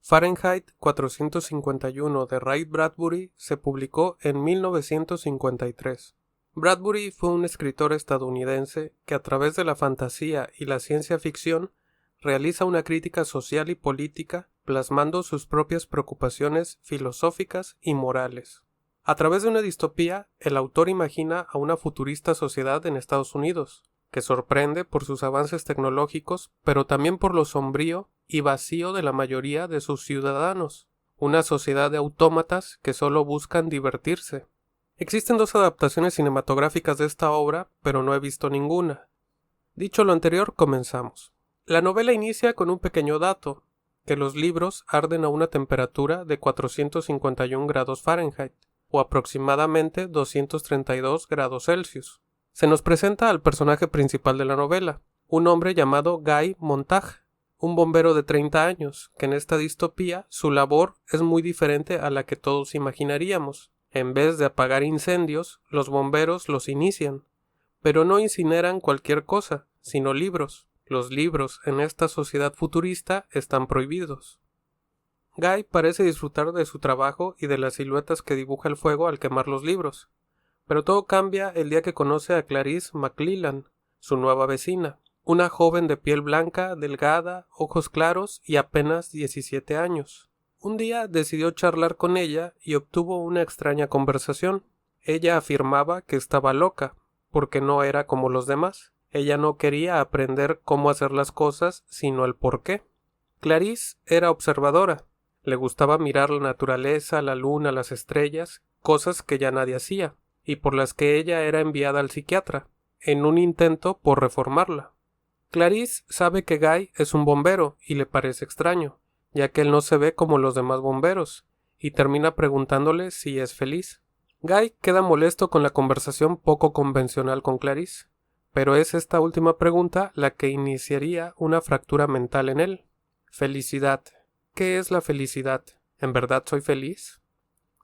Fahrenheit 451 de Ray Bradbury se publicó en 1953. Bradbury fue un escritor estadounidense que a través de la fantasía y la ciencia ficción realiza una crítica social y política plasmando sus propias preocupaciones filosóficas y morales. A través de una distopía, el autor imagina a una futurista sociedad en Estados Unidos, que sorprende por sus avances tecnológicos, pero también por lo sombrío y vacío de la mayoría de sus ciudadanos, una sociedad de autómatas que solo buscan divertirse. Existen 2 adaptaciones cinematográficas de esta obra, pero no he visto ninguna. Dicho lo anterior, comenzamos. La novela inicia con un pequeño dato, que los libros arden a una temperatura de 451 grados Fahrenheit, o aproximadamente 232 grados Celsius. Se nos presenta al personaje principal de la novela, un hombre llamado Guy Montag, un bombero de 30 años, que en esta distopía su labor es muy diferente a la que todos imaginaríamos. En vez de apagar incendios, los bomberos los inician, pero no incineran cualquier cosa, sino libros. Los libros en esta sociedad futurista están prohibidos. Guy parece disfrutar de su trabajo y de las siluetas que dibuja el fuego al quemar los libros. Pero todo cambia el día que conoce a Clarice McClellan, su nueva vecina, una joven de piel blanca, delgada, ojos claros y apenas 17 años. Un día decidió charlar con ella y obtuvo una extraña conversación. Ella afirmaba que estaba loca, porque no era como los demás. Ella no quería aprender cómo hacer las cosas, sino el por qué. Clarice era observadora. Le gustaba mirar la naturaleza, la luna, las estrellas, cosas que ya nadie hacía, y por las que ella era enviada al psiquiatra, en un intento por reformarla. Clarice sabe que Guy es un bombero y le parece extraño, ya que él no se ve como los demás bomberos, y termina preguntándole si es feliz. Guy queda molesto con la conversación poco convencional con Clarice, pero es esta última pregunta la que iniciaría una fractura mental en él. Felicidad. ¿Qué es la felicidad? ¿En verdad soy feliz?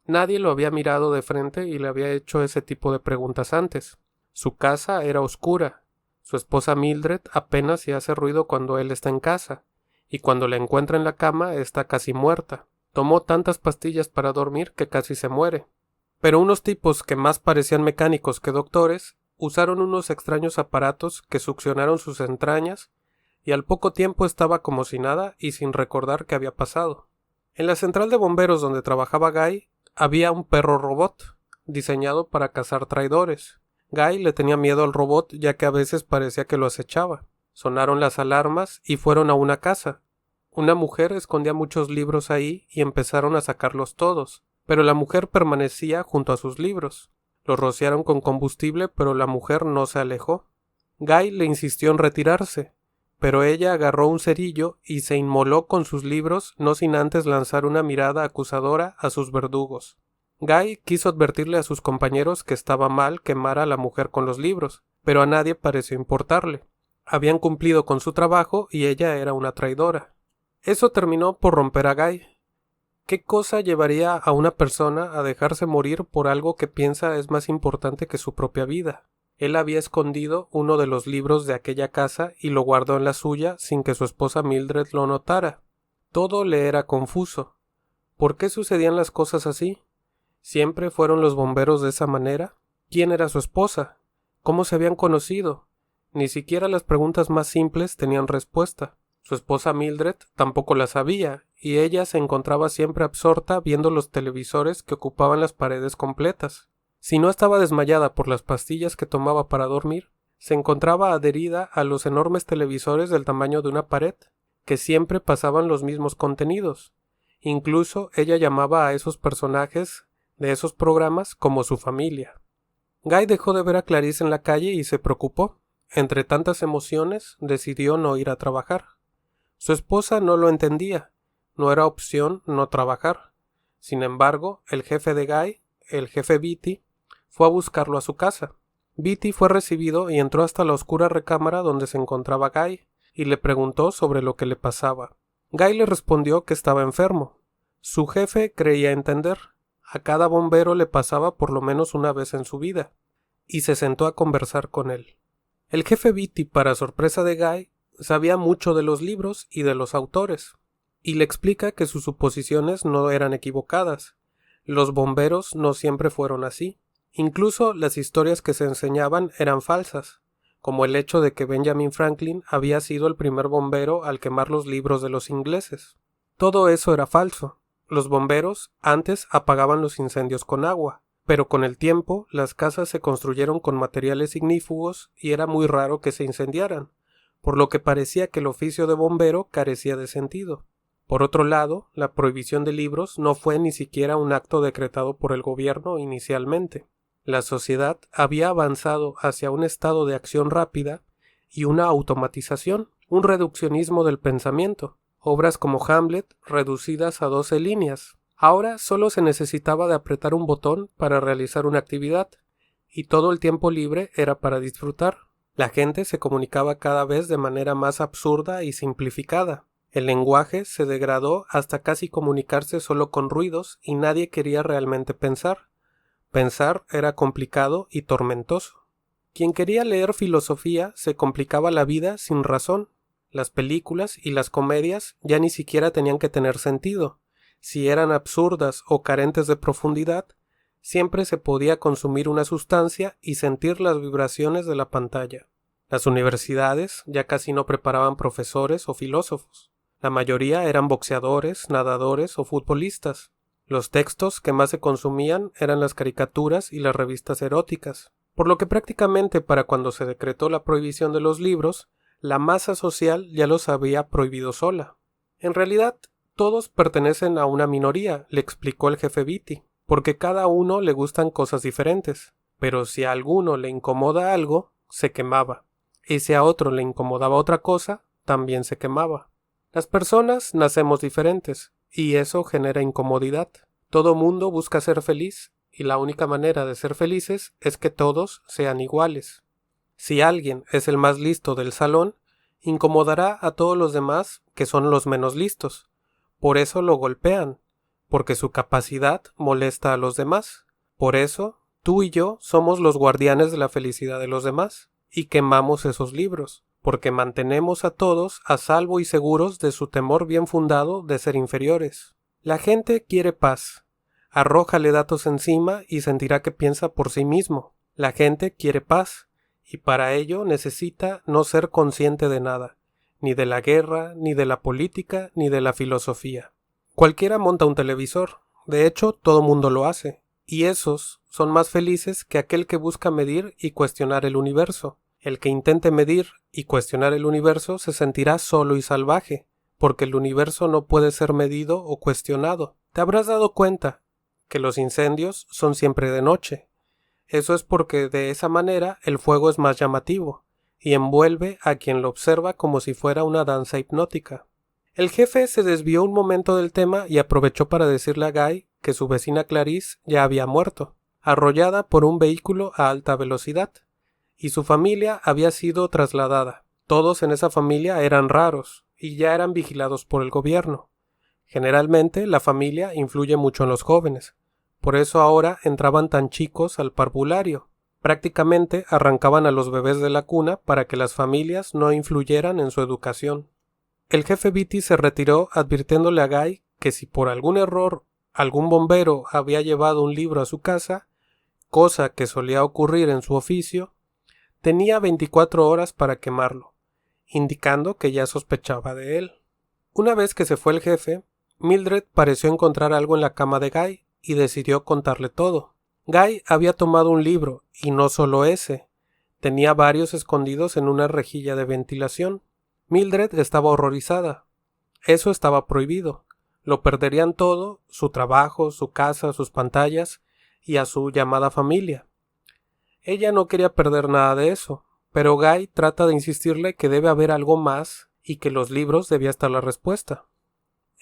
Nadie lo había mirado de frente y le había hecho ese tipo de preguntas antes. Su casa era oscura. Su esposa Mildred apenas si hace ruido cuando él está en casa, y cuando la encuentra en la cama está casi muerta. Tomó tantas pastillas para dormir que casi se muere. Pero unos tipos que más parecían mecánicos que doctores usaron unos extraños aparatos que succionaron sus entrañas y al poco tiempo estaba como si nada y sin recordar qué había pasado. En la central de bomberos donde trabajaba Guy había un perro robot, diseñado para cazar traidores. Guy le tenía miedo al robot ya que a veces parecía que lo acechaba. Sonaron las alarmas y fueron a una casa. Una mujer escondía muchos libros ahí y empezaron a sacarlos todos, pero la mujer permanecía junto a sus libros. Los rociaron con combustible, pero la mujer no se alejó. Guy le insistió en retirarse, pero ella agarró un cerillo y se inmoló con sus libros, no sin antes lanzar una mirada acusadora a sus verdugos. Guy quiso advertirle a sus compañeros que estaba mal quemar a la mujer con los libros, pero a nadie pareció importarle. Habían cumplido con su trabajo y ella era una traidora. Eso terminó por romper a Guy. ¿Qué cosa llevaría a una persona a dejarse morir por algo que piensa es más importante que su propia vida? Él había escondido uno de los libros de aquella casa y lo guardó en la suya sin que su esposa Mildred lo notara. Todo le era confuso. ¿Por qué sucedían las cosas así? ¿Siempre fueron los bomberos de esa manera? ¿Quién era su esposa? ¿Cómo se habían conocido? Ni siquiera las preguntas más simples tenían respuesta. Su esposa Mildred tampoco la sabía, y ella se encontraba siempre absorta viendo los televisores que ocupaban las paredes completas. Si no estaba desmayada por las pastillas que tomaba para dormir, se encontraba adherida a los enormes televisores del tamaño de una pared, que siempre pasaban los mismos contenidos. Incluso ella llamaba a esos personajes de esos programas como su familia. Guy dejó de ver a Clarice en la calle y se preocupó. Entre tantas emociones, decidió no ir a trabajar. Su esposa no lo entendía. No era opción no trabajar. Sin embargo, el jefe de Guy, el jefe Beatty, fue a buscarlo a su casa. Beatty fue recibido y entró hasta la oscura recámara donde se encontraba Guy, y le preguntó sobre lo que le pasaba. Guy le respondió que estaba enfermo. Su jefe creía entender. A cada bombero le pasaba por lo menos una vez en su vida, y se sentó a conversar con él. El jefe Beatty, para sorpresa de Guy, sabía mucho de los libros y de los autores. y le explica que sus suposiciones no eran equivocadas. Los bomberos no siempre fueron así. Incluso las historias que se enseñaban eran falsas, como el hecho de que Benjamin Franklin había sido el primer bombero al quemar los libros de los ingleses. Todo eso era falso. Los bomberos antes apagaban los incendios con agua, pero con el tiempo las casas se construyeron con materiales ignífugos y era muy raro que se incendiaran, por lo que parecía que el oficio de bombero carecía de sentido. Por otro lado, la prohibición de libros no fue ni siquiera un acto decretado por el gobierno inicialmente. La sociedad había avanzado hacia un estado de acción rápida y una automatización, un reduccionismo del pensamiento. Obras como Hamlet reducidas a 12 líneas. Ahora solo se necesitaba de apretar un botón para realizar una actividad, y todo el tiempo libre era para disfrutar. La gente se comunicaba cada vez de manera más absurda y simplificada. El lenguaje se degradó hasta casi comunicarse solo con ruidos y nadie quería realmente pensar. Pensar era complicado y tormentoso. Quien quería leer filosofía se complicaba la vida sin razón. Las películas y las comedias ya ni siquiera tenían que tener sentido. Si eran absurdas o carentes de profundidad, siempre se podía consumir una sustancia y sentir las vibraciones de la pantalla. Las universidades ya casi no preparaban profesores o filósofos. La mayoría eran boxeadores, nadadores o futbolistas. Los textos que más se consumían eran las caricaturas y las revistas eróticas, por lo que prácticamente para cuando se decretó la prohibición de los libros, la masa social ya los había prohibido sola. En realidad, todos pertenecen a una minoría, le explicó el jefe Beatty, porque cada uno le gustan cosas diferentes, pero si a alguno le incomoda algo, se quemaba, y si a otro le incomodaba otra cosa, también se quemaba. Las personas nacemos diferentes, y eso genera incomodidad. Todo mundo busca ser feliz, y la única manera de ser felices es que todos sean iguales. Si alguien es el más listo del salón, incomodará a todos los demás que son los menos listos. Por eso lo golpean, porque su capacidad molesta a los demás. Por eso, tú y yo somos los guardianes de la felicidad de los demás, y quemamos esos libros, porque mantenemos a todos a salvo y seguros de su temor bien fundado de ser inferiores. La gente quiere paz. Arrójale datos encima y sentirá que piensa por sí mismo. La gente quiere paz, y para ello necesita no ser consciente de nada, ni de la guerra, ni de la política, ni de la filosofía. Cualquiera monta un televisor, de hecho todo mundo lo hace, y esos son más felices que aquel que busca medir y cuestionar el universo. El que intente medir y cuestionar el universo se sentirá solo y salvaje, porque el universo no puede ser medido o cuestionado. Te habrás dado cuenta que los incendios son siempre de noche. Eso es porque de esa manera el fuego es más llamativo, y envuelve a quien lo observa como si fuera una danza hipnótica. El jefe se desvió un momento del tema y aprovechó para decirle a Guy que su vecina Clarice ya había muerto, arrollada por un vehículo a alta velocidad, y su familia había sido trasladada. Todos en esa familia eran raros, y ya eran vigilados por el gobierno. Generalmente la familia influye mucho en los jóvenes. Por eso ahora entraban tan chicos al parvulario. Prácticamente arrancaban a los bebés de la cuna para que las familias no influyeran en su educación. El jefe Beatty se retiró advirtiéndole a Guy que si por algún error algún bombero había llevado un libro a su casa, cosa que solía ocurrir en su oficio, tenía 24 horas para quemarlo, indicando que ya sospechaba de él. Una vez que se fue el jefe, Mildred pareció encontrar algo en la cama de Guy y decidió contarle todo. Guy había tomado un libro, y no solo ese. Tenía varios escondidos en una rejilla de ventilación. Mildred estaba horrorizada. Eso estaba prohibido. Lo perderían todo, su trabajo, su casa, sus pantallas y a su llamada familia. Ella no quería perder nada de eso, pero Guy trata de insistirle que debe haber algo más y que los libros debía estar la respuesta.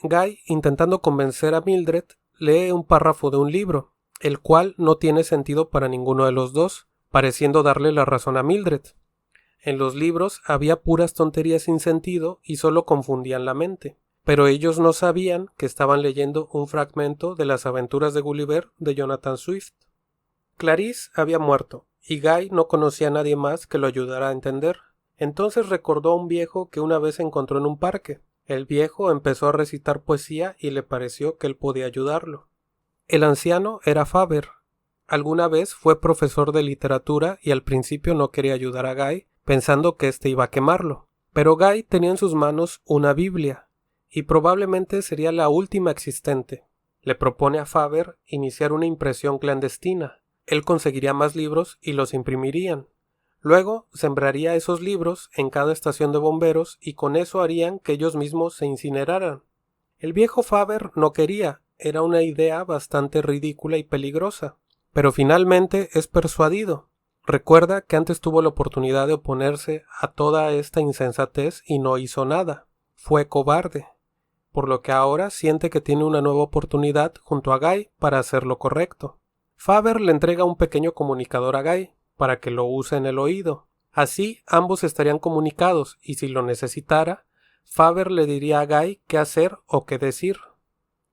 Guy, intentando convencer a Mildred, lee un párrafo de un libro, el cual no tiene sentido para ninguno de los dos, pareciendo darle la razón a Mildred. En los libros había puras tonterías sin sentido y solo confundían la mente, pero ellos no sabían que estaban leyendo un fragmento de las aventuras de Gulliver de Jonathan Swift. Clarice había muerto, y Guy no conocía a nadie más que lo ayudara a entender. Entonces recordó a un viejo que una vez encontró en un parque. El viejo empezó a recitar poesía y le pareció que él podía ayudarlo. El anciano era Faber. Alguna vez fue profesor de literatura y al principio no quería ayudar a Guy, pensando que éste iba a quemarlo. Pero Guy tenía en sus manos una Biblia, y probablemente sería la última existente. Le propone a Faber iniciar una impresión clandestina. Él conseguiría más libros y los imprimirían. Luego sembraría esos libros en cada estación de bomberos y con eso harían que ellos mismos se incineraran. El viejo Faber no quería, era una idea bastante ridícula y peligrosa, pero finalmente es persuadido. Recuerda que antes tuvo la oportunidad de oponerse a toda esta insensatez y no hizo nada. Fue cobarde, por lo que ahora siente que tiene una nueva oportunidad junto a Guy para hacer lo correcto. Faber le entrega un pequeño comunicador a Guy para que lo use en el oído. Así ambos estarían comunicados y si lo necesitara, Faber le diría a Guy qué hacer o qué decir.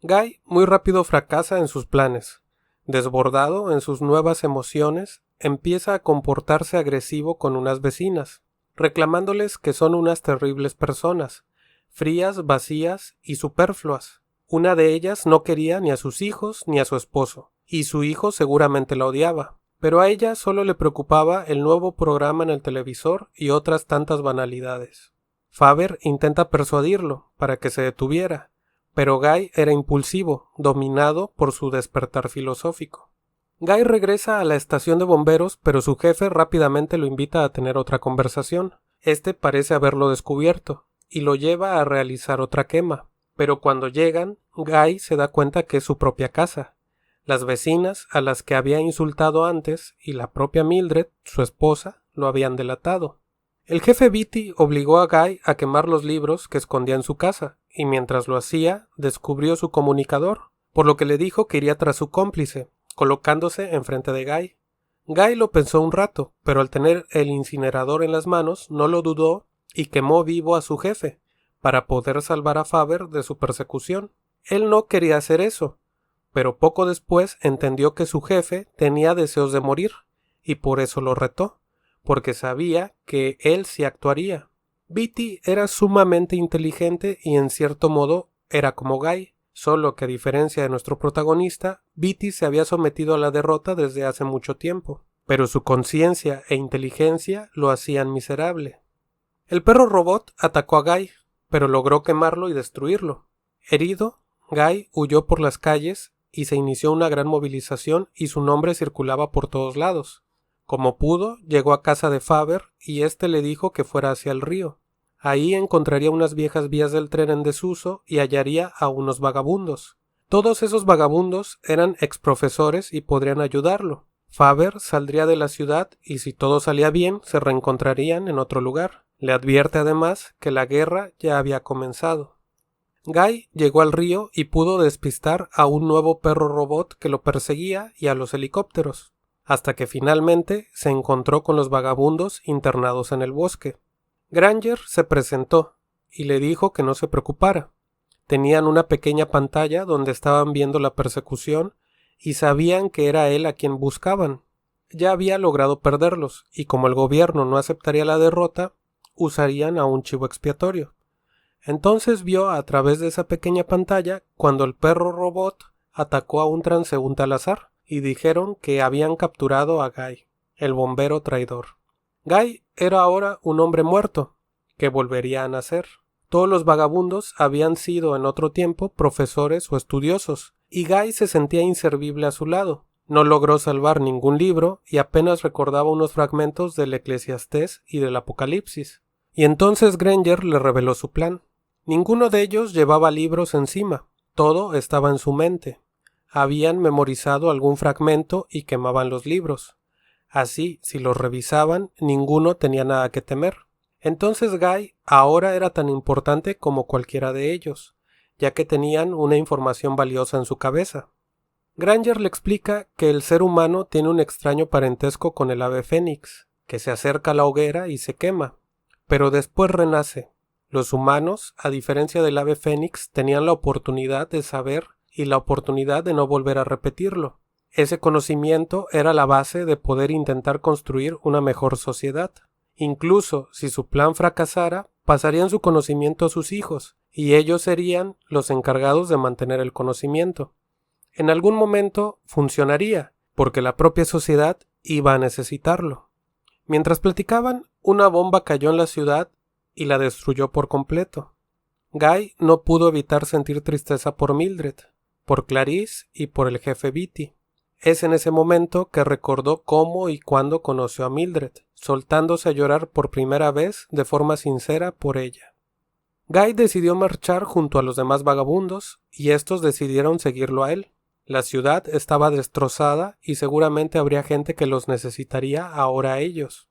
Guy muy rápido fracasa en sus planes. Desbordado en sus nuevas emociones, empieza a comportarse agresivo con unas vecinas, reclamándoles que son unas terribles personas, frías, vacías y superfluas. Una de ellas no quería ni a sus hijos ni a su esposo, y su hijo seguramente la odiaba. Pero a ella solo le preocupaba el nuevo programa en el televisor y otras tantas banalidades. Faber intenta persuadirlo para que se detuviera, pero Guy era impulsivo, dominado por su despertar filosófico. Guy regresa a la estación de bomberos, pero su jefe rápidamente lo invita a tener otra conversación. Este parece haberlo descubierto, y lo lleva a realizar otra quema. Pero cuando llegan, Guy se da cuenta que es su propia casa. Las vecinas a las que había insultado antes y la propia Mildred, su esposa, lo habían delatado. El jefe Beatty obligó a Guy a quemar los libros que escondía en su casa, y mientras lo hacía, descubrió su comunicador, por lo que le dijo que iría tras su cómplice, colocándose enfrente de Guy. Guy lo pensó un rato, pero al tener el incinerador en las manos, no lo dudó y quemó vivo a su jefe, para poder salvar a Faber de su persecución. Él no quería hacer eso, pero poco después entendió que su jefe tenía deseos de morir, y por eso lo retó, porque sabía que él sí actuaría. Beatty era sumamente inteligente y en cierto modo era como Guy, solo que a diferencia de nuestro protagonista, Beatty se había sometido a la derrota desde hace mucho tiempo, pero su conciencia e inteligencia lo hacían miserable. El perro robot atacó a Guy, pero logró quemarlo y destruirlo. Herido, Guy huyó por las calles y se inició una gran movilización y su nombre circulaba por todos lados. Como pudo, llegó a casa de Faber y éste le dijo que fuera hacia el río. Ahí encontraría unas viejas vías del tren en desuso y hallaría a unos vagabundos. Todos esos vagabundos eran exprofesores y podrían ayudarlo. Faber saldría de la ciudad y si todo salía bien se reencontrarían en otro lugar. Le advierte además que la guerra ya había comenzado. Guy llegó al río y pudo despistar a un nuevo perro robot que lo perseguía y a los helicópteros, hasta que finalmente se encontró con los vagabundos internados en el bosque. Granger se presentó y le dijo que no se preocupara. Tenían una pequeña pantalla donde estaban viendo la persecución y sabían que era él a quien buscaban. Ya había logrado perderlos y como el gobierno no aceptaría la derrota, usarían a un chivo expiatorio. Entonces vio a través de esa pequeña pantalla cuando el perro robot atacó a un transeúnte al azar y dijeron que habían capturado a Guy, el bombero traidor. Guy era ahora un hombre muerto, que volvería a nacer. Todos los vagabundos habían sido en otro tiempo profesores o estudiosos, y Guy se sentía inservible a su lado. No logró salvar ningún libro y apenas recordaba unos fragmentos del Eclesiastés y del Apocalipsis. Y entonces Granger le reveló su plan. Ninguno de ellos llevaba libros encima, todo estaba en su mente. Habían memorizado algún fragmento y quemaban los libros. Así, si los revisaban, ninguno tenía nada que temer. Entonces Guy ahora era tan importante como cualquiera de ellos, ya que tenían una información valiosa en su cabeza. Granger le explica que el ser humano tiene un extraño parentesco con el ave fénix, que se acerca a la hoguera y se quema, pero después renace. Los humanos, a diferencia del ave fénix, tenían la oportunidad de saber y la oportunidad de no volver a repetirlo. Ese conocimiento era la base de poder intentar construir una mejor sociedad. Incluso si su plan fracasara, pasarían su conocimiento a sus hijos, y ellos serían los encargados de mantener el conocimiento. En algún momento funcionaría, porque la propia sociedad iba a necesitarlo. Mientras platicaban, una bomba cayó en la ciudad y la destruyó por completo. Guy no pudo evitar sentir tristeza por Mildred, por Clarice y por el jefe Beatty. Es en ese momento que recordó cómo y cuándo conoció a Mildred, soltándose a llorar por primera vez de forma sincera por ella. Guy decidió marchar junto a los demás vagabundos, y estos decidieron seguirlo a él. La ciudad estaba destrozada y seguramente habría gente que los necesitaría ahora a ellos.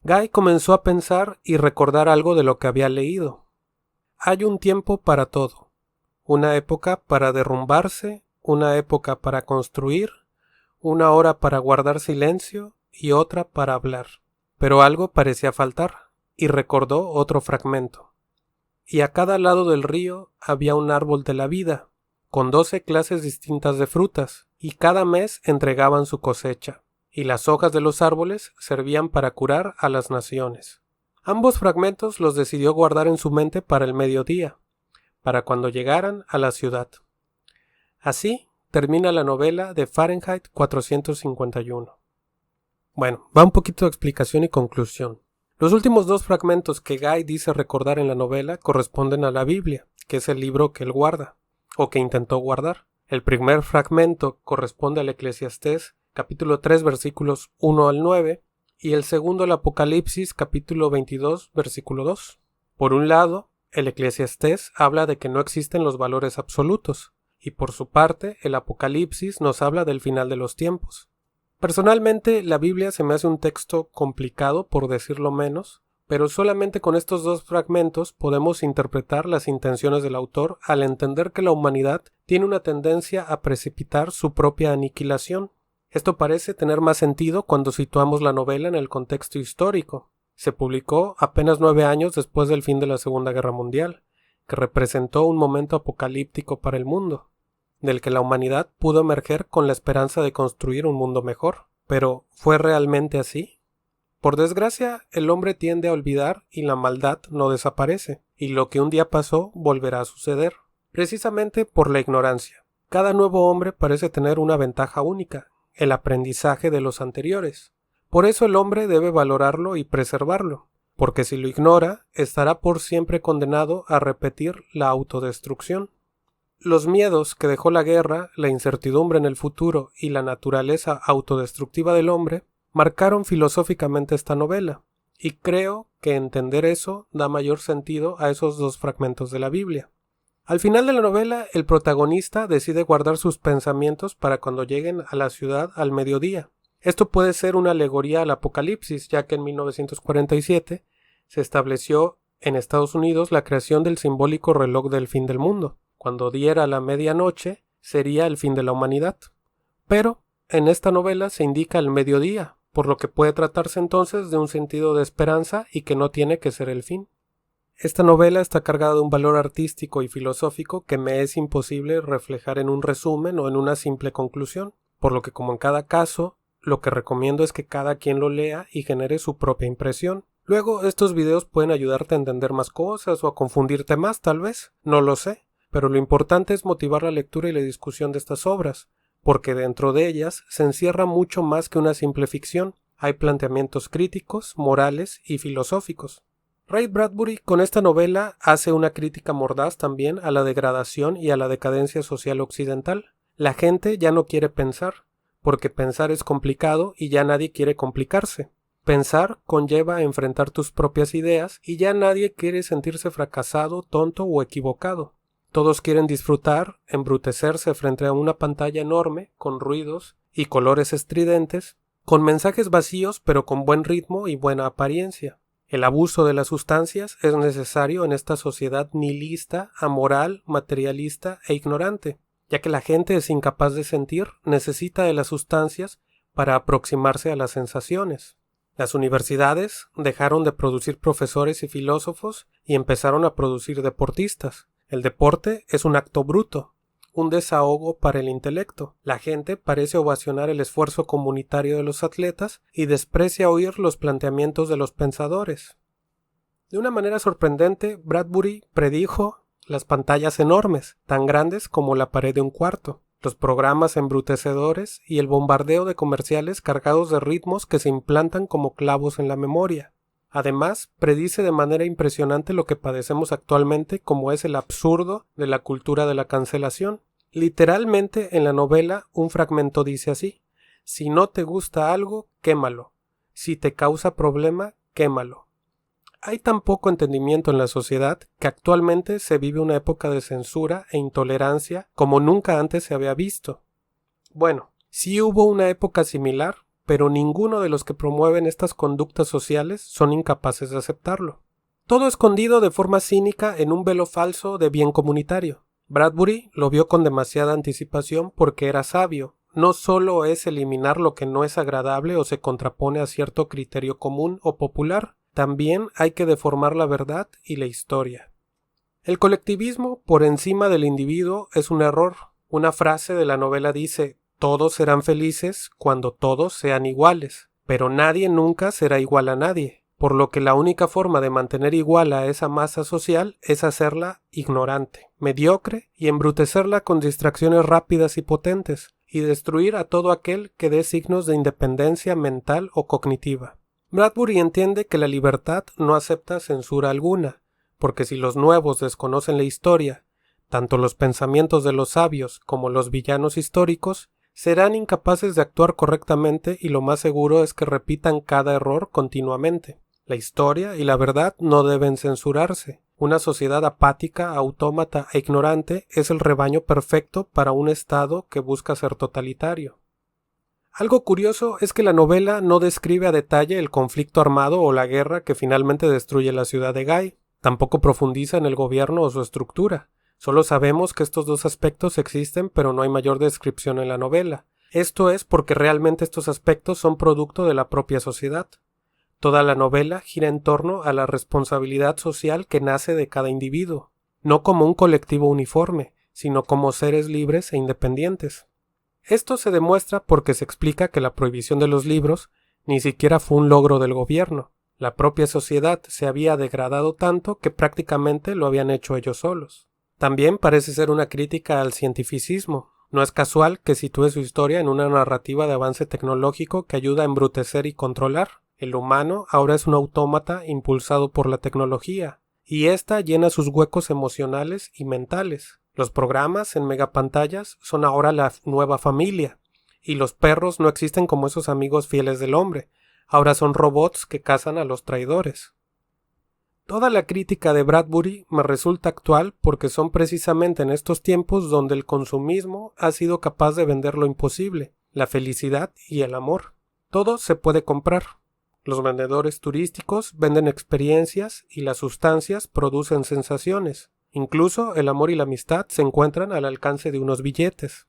Guy comenzó a pensar y recordar algo de lo que había leído. Hay un tiempo para todo, una época para derrumbarse, una época para construir, una hora para guardar silencio y otra para hablar. Pero algo parecía faltar, y recordó otro fragmento. Y a cada lado del río había un árbol de la vida, con 12 clases distintas de frutas, y cada mes entregaban su cosecha, y las hojas de los árboles servían para curar a las naciones. Ambos fragmentos los decidió guardar en su mente para el mediodía, para cuando llegaran a la ciudad. Así termina la novela de Fahrenheit 451. Bueno, va un poquito de explicación y conclusión. Los últimos dos fragmentos que Guy dice recordar en la novela corresponden a la Biblia, que es el libro que él guarda, o que intentó guardar. El primer fragmento corresponde al Eclesiastés, capítulo 3, versículos 1 al 9, y el segundo al Apocalipsis, capítulo 22, versículo 2. Por un lado, el Eclesiastés habla de que no existen los valores absolutos, y por su parte, el Apocalipsis nos habla del final de los tiempos. Personalmente, la Biblia se me hace un texto complicado, por decirlo menos, pero solamente con estos dos fragmentos podemos interpretar las intenciones del autor al entender que la humanidad tiene una tendencia a precipitar su propia aniquilación. Esto parece tener más sentido cuando situamos la novela en el contexto histórico. Se publicó apenas 9 años después del fin de la Segunda Guerra Mundial, que representó un momento apocalíptico para el mundo, del que la humanidad pudo emerger con la esperanza de construir un mundo mejor. Pero, ¿fue realmente así? Por desgracia, el hombre tiende a olvidar y la maldad no desaparece, y lo que un día pasó volverá a suceder, precisamente por la ignorancia. Cada nuevo hombre parece tener una ventaja única, el aprendizaje de los anteriores. Por eso el hombre debe valorarlo y preservarlo, porque si lo ignora, estará por siempre condenado a repetir la autodestrucción. Los miedos que dejó la guerra, la incertidumbre en el futuro y la naturaleza autodestructiva del hombre marcaron filosóficamente esta novela, y creo que entender eso da mayor sentido a esos dos fragmentos de la Biblia. Al final de la novela, el protagonista decide guardar sus pensamientos para cuando lleguen a la ciudad al mediodía. Esto puede ser una alegoría al Apocalipsis, ya que en 1947 se estableció en Estados Unidos la creación del simbólico reloj del fin del mundo. Cuando diera la medianoche, sería el fin de la humanidad. Pero en esta novela se indica el mediodía, por lo que puede tratarse entonces de un sentido de esperanza y que no tiene que ser el fin. Esta novela está cargada de un valor artístico y filosófico que me es imposible reflejar en un resumen o en una simple conclusión, por lo que como en cada caso, lo que recomiendo es que cada quien lo lea y genere su propia impresión. Luego, estos videos pueden ayudarte a entender más cosas o a confundirte más, tal vez, no lo sé, pero lo importante es motivar la lectura y la discusión de estas obras, porque dentro de ellas se encierra mucho más que una simple ficción. Hay planteamientos críticos, morales y filosóficos. Ray Bradbury con esta novela hace una crítica mordaz también a la degradación y a la decadencia social occidental. La gente ya no quiere pensar, porque pensar es complicado y ya nadie quiere complicarse. Pensar conlleva a enfrentar tus propias ideas y ya nadie quiere sentirse fracasado, tonto o equivocado. Todos quieren disfrutar, embrutecerse frente a una pantalla enorme, con ruidos y colores estridentes, con mensajes vacíos pero con buen ritmo y buena apariencia. El abuso de las sustancias es necesario en esta sociedad nihilista, amoral, materialista e ignorante, ya que la gente es incapaz de sentir, necesita de las sustancias para aproximarse a las sensaciones. Las universidades dejaron de producir profesores y filósofos y empezaron a producir deportistas. El deporte es un acto bruto, un desahogo para el intelecto. La gente parece ovacionar el esfuerzo comunitario de los atletas y desprecia oír los planteamientos de los pensadores. De una manera sorprendente, Bradbury predijo las pantallas enormes, tan grandes como la pared de un cuarto, los programas embrutecedores y el bombardeo de comerciales cargados de ritmos que se implantan como clavos en la memoria. Además, predice de manera impresionante lo que padecemos actualmente, como es el absurdo de la cultura de la cancelación. Literalmente, en la novela, un fragmento dice así: si no te gusta algo, quémalo. Si te causa problema, quémalo. Hay tan poco entendimiento en la sociedad que actualmente se vive una época de censura e intolerancia como nunca antes se había visto. Bueno, sí hubo una época similar, pero ninguno de los que promueven estas conductas sociales son incapaces de aceptarlo. Todo escondido de forma cínica en un velo falso de bien comunitario. Bradbury lo vio con demasiada anticipación porque era sabio. No solo es eliminar lo que no es agradable o se contrapone a cierto criterio común o popular, también hay que deformar la verdad y la historia. El colectivismo por encima del individuo es un error. Una frase de la novela dice: todos serán felices cuando todos sean iguales, pero nadie nunca será igual a nadie, por lo que la única forma de mantener igual a esa masa social es hacerla ignorante, mediocre y embrutecerla con distracciones rápidas y potentes, y destruir a todo aquel que dé signos de independencia mental o cognitiva. Bradbury entiende que la libertad no acepta censura alguna, porque si los nuevos desconocen la historia, tanto los pensamientos de los sabios como los villanos históricos, serán incapaces de actuar correctamente y lo más seguro es que repitan cada error continuamente. La historia y la verdad no deben censurarse. Una sociedad apática, autómata e ignorante es el rebaño perfecto para un Estado que busca ser totalitario. Algo curioso es que la novela no describe a detalle el conflicto armado o la guerra que finalmente destruye la ciudad de Guy. Tampoco profundiza en el gobierno o su estructura. Solo sabemos que estos dos aspectos existen, pero no hay mayor descripción en la novela. Esto es porque realmente estos aspectos son producto de la propia sociedad. Toda la novela gira en torno a la responsabilidad social que nace de cada individuo, no como un colectivo uniforme, sino como seres libres e independientes. Esto se demuestra porque se explica que la prohibición de los libros ni siquiera fue un logro del gobierno. La propia sociedad se había degradado tanto que prácticamente lo habían hecho ellos solos. También parece ser una crítica al cientificismo. No es casual que sitúe su historia en una narrativa de avance tecnológico que ayuda a embrutecer y controlar. El humano ahora es un autómata impulsado por la tecnología, y ésta llena sus huecos emocionales y mentales. Los programas en megapantallas son ahora la nueva familia, y los perros no existen como esos amigos fieles del hombre, ahora son robots que cazan a los traidores. Toda la crítica de Bradbury me resulta actual porque son precisamente en estos tiempos donde el consumismo ha sido capaz de vender lo imposible, la felicidad y el amor. Todo se puede comprar. Los vendedores turísticos venden experiencias y las sustancias producen sensaciones. Incluso el amor y la amistad se encuentran al alcance de unos billetes.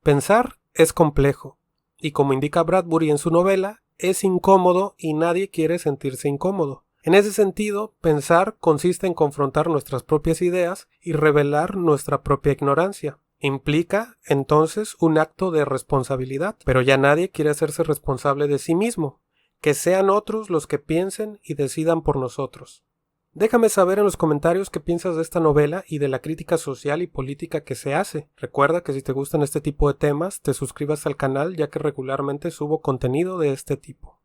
Pensar es complejo, y como indica Bradbury en su novela, es incómodo y nadie quiere sentirse incómodo. En ese sentido, pensar consiste en confrontar nuestras propias ideas y revelar nuestra propia ignorancia. Implica, entonces, un acto de responsabilidad, pero ya nadie quiere hacerse responsable de sí mismo. Que sean otros los que piensen y decidan por nosotros. Déjame saber en los comentarios qué piensas de esta novela y de la crítica social y política que se hace. Recuerda que si te gustan este tipo de temas, te suscribas al canal ya que regularmente subo contenido de este tipo.